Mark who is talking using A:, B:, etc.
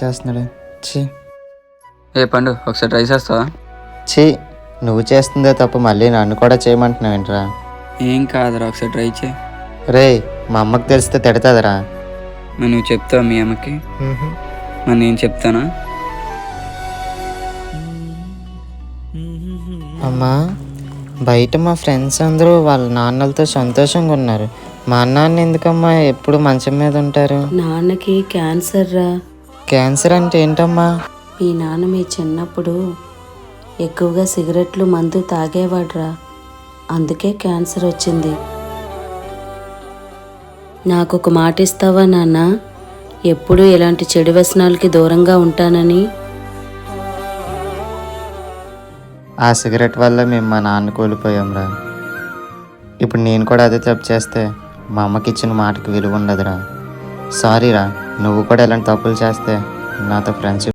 A: చేస్తున్నాడు. ఛీ
B: ఏ పండు ఒకసారి ట్రై చేస్తావా?
A: ఛీ, నువ్వు చేస్తుందే తప్ప మళ్ళీ నన్ను కూడా చేయమంటున్నావు ఏంట్రా?
B: ఏం కాదురా, ఒకసారి ట్రై చేయి.
A: రే, మా అమ్మకి తెలిస్తే తిడతాదిరా.
B: మరి నువ్వు చెప్తావా మీ అమ్మకి? మరి నేను చెప్తానా?
A: అమ్మా, బయట మా ఫ్రెండ్స్ అందరూ వాళ్ళ నాన్నలతో సంతోషంగా ఉన్నారు. మా నాన్న ఎందుకమ్మా ఎప్పుడు మంచం మీద ఉంటారు?
C: నాన్నకి క్యాన్సర్ రా.
A: క్యాన్సర్ అంటే ఏంటమ్మా?
C: మీ నాన్న మీ చిన్నప్పుడు ఎక్కువగా సిగరెట్లు మందు తాగేవాడ్రా, అందుకే క్యాన్సర్ వచ్చింది. నాకు ఒక మాట ఇస్తావా నాన్న, ఎప్పుడూ ఇలాంటి చెడు వ్యసనాలకి దూరంగా ఉంటానని?
A: ఆ సిగరెట్ వల్ల మేము మా నాన్న కోల్పోయాంరా. ఇప్పుడు నేను కూడా అదే తప్పు చేస్తే మా అమ్మకి ఇచ్చిన మాటకి విలువ ఉండదురా. సారీరా, నువ్వు కూడా ఇలాంటి తప్పులు చేస్తే నాతో ఫ్రెండ్షిప్